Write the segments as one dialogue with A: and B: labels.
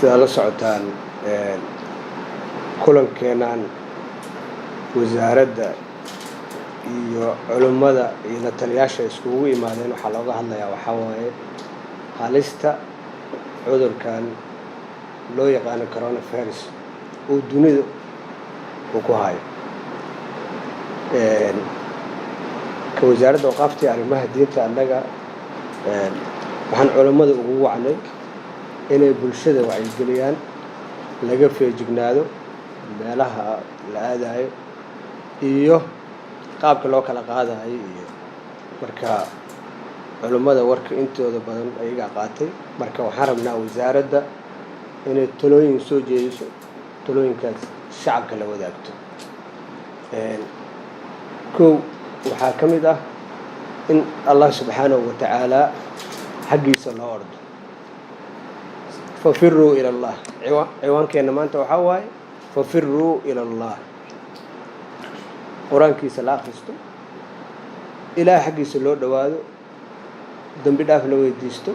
A: sida la socotaan kulankeenan wasaaradda iyo culimada iyo la taliyaasha iskugu yimaadeen waxaa looga hadlayaa waxaa waaye halista cudurkan loo yaqaano coronavirus oo dunida uu ku hayo ka wasaaradda waqaaftii arrimaha diinta annaga waxaan culimada ugu wacnay inay bulshada wacyigeliyaan laga feejignaado meelaha la aadayo iyo qaabka loo kala qaadayo iyo marka culimada warka intooda badan ayaga qaatay marka waxaan rabnaa wasaaradda inay talooyin soo jeediso talooyinkaas shacabka la wadaagto kow waxaa ka mid ah in allah subxaanahu wa tacaala xaggiisa loo ordo fafiruu ila allah ciwaankeenna maanta waxaa waaye fafiruu ila allah qur-aankiisa la akhristo ilaah xaggiisa loo dhowaado dambi dhaaf la weydiisto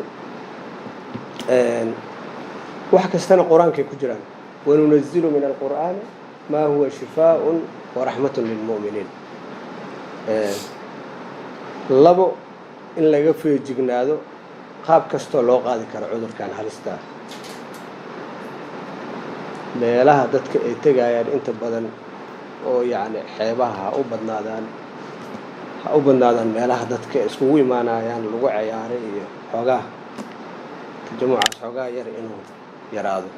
A: wax kastana qur-aankay ku jiraan wanunazilu min alqur'aani maa huwa shifaaءun waraxmatun lilmu'miniin labo in laga feejignaado qaab kastoo loo qaadi karo cudurkan halistaa meelaha dadka ay tegayaan inta badan oo yacni xeebaha ha u badnaadaan meelaha dadka iskugu imaanayaan lagu ciyaaray iyo xoogaa tajamucaas xoogaa yar inuu yaraado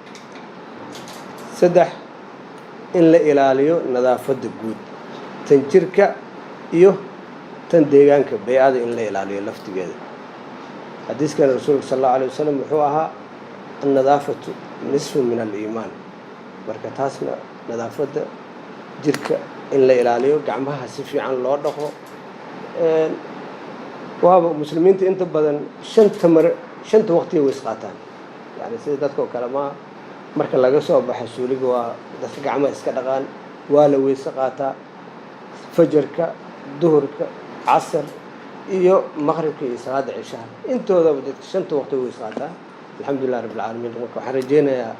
A: saddex in la ilaaliyo nadaafadda guud tan jirka iyo tan deegaanka bay'ada in la ilaaliyo laftigeeda xadiiskana rasuulka sal allahu alay wasalam wuxuu ahaa annadaafatu nisfu min aliimaan marka taasna nadaafadda jirka in la ilaaliyo gacmaha si fiican loo dhaqo waaba muslimiinta inta badan shanta waqtiga way isqaataan yani sida dadka oo kale maaha marka laga soo baxo suuliga waa dadka gacmaha iska dhaqaan waa la weyse qaataa fajarka duhurka casar iyo maqribka iyo salaada cishaha intoodaba dadka shanta waqti way isqaataa alxamdulilah rabbil caalamiin marka waxaan rajeynayaa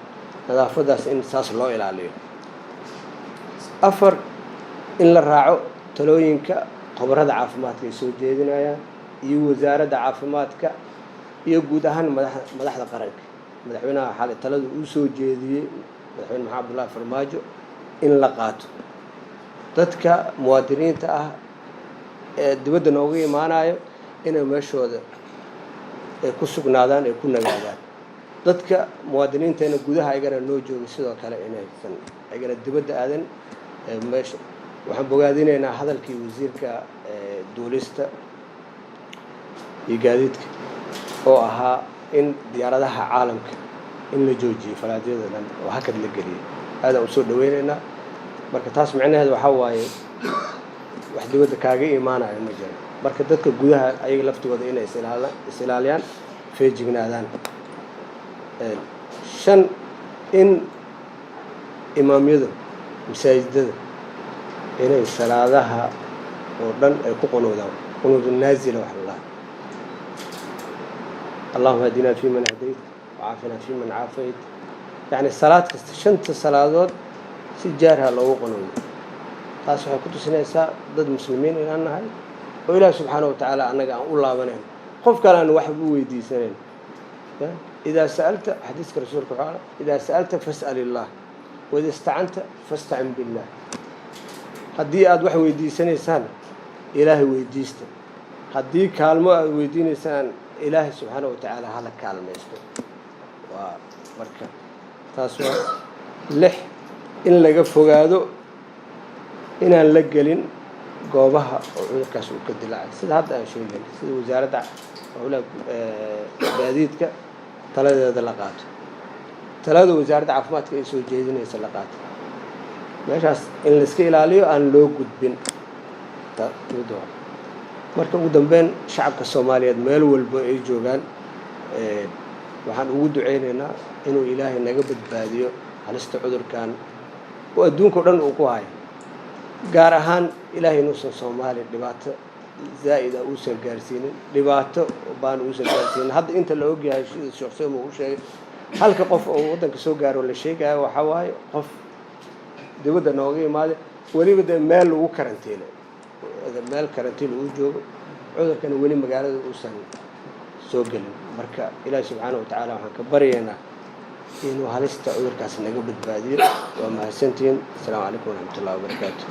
A: nadaafadaas in saas loo ilaaliyo afar in la raaco talooyinka khubarada caafimaadka ay soo jeedinayaan iyo wasaaradda caafimaadka iyo guud ahaan madaxda qaranka madaxweynaha xalay talada uu soo jeediyey madaxweyne maxamed abdullaahi farmaajo in la qaato dadka muwaadiniinta ah ee dibadda nooga imaanayo inay meeshooda ay ku sugnaadaan ay ku nagaadaan dadka muwaadiniinteena gudaha ayagana noo joogay sidoo kale inaysan ayagana dibadda aadan meesha waxaan bogaadinaynaa hadalkii wasiirka duulista iyo gaadiidka oo ahaa in diyaaradaha caalamka in la joojiyo falaadyada dhan oo hakad la geliyay aadaan usoo dhaweynaynaa marka taas micnaheeda waxaa waaye wax dibadda kaaga imaanayo ma jiro marka dadka gudaha ayaga laftigooda inay is-ilaaliyaan feejignaadaan shan in imaamyada masaajidada inay salaadaha oo dhan ay ku qunuudaan qunuudu naazila wax la allahuma hadinaa fi man hadayt wacaafina fi man caafayt yani salaad kasta shanta salaadood si jaarha loogu qunuudo taas waxay ku tusinaysaa dad muslimiin inaan nahay oo ilaahi subxaanahu wa tacaala annaga aan u laabanayn qof kale aan wax u weydiisanayn idaa sa'alta xadiiska rasuulka waxaa idaa sa'alta fas'al illah waida istacanta fastacin billah haddii aad wax weydiisanaysaan ilaahay weydiista haddii kaalmo aad weydiinaysaan ilaahay subxaanahu wa tacaala hala kaalmaysto waa marka taas waa lix in laga fogaado inaan la gelin goobaha oo cudurkaas uu ka dilaacay sida hadda aan sheegay sida wasaaradda howlaha gaadiidka taladeeda la qaato talada wasaaradda caafimaadka ay soo jeedinaysa la qaato meeshaas in la iska ilaaliyo aan loo gudbin marka ugu dambeyn shacabka soomaaliyeed meel walba ay joogaan waxaan ugu duceynaynaa inuu ilaahay naga badbaadiyo halista cudurkan oo adduunka o dhan uu ku hayo gaar ahaan ilaahay inuusan soomaaliya dhibaato zaa'ida uusan gaarsiinin dhibaato baan uusan gaarsiinin hadda inta la ogyahay sida sheekh Soomo uu sheegay halka qof oo waddanka soo gaaro la sheegaya waxaa waaye qof dibadda nooga imaada weliba de meel lagu karantiilo meel karantiil uu joogo cudurkana weli magaalada uusan soo gelin marka ilaahay subxaanahu wa tacaala waxaan ka baryaynaa inuu halista cudurkaas naga badbaadiyo waa mahadsantihiin asalaamu calaykum waraxmatullahi wabarakaatu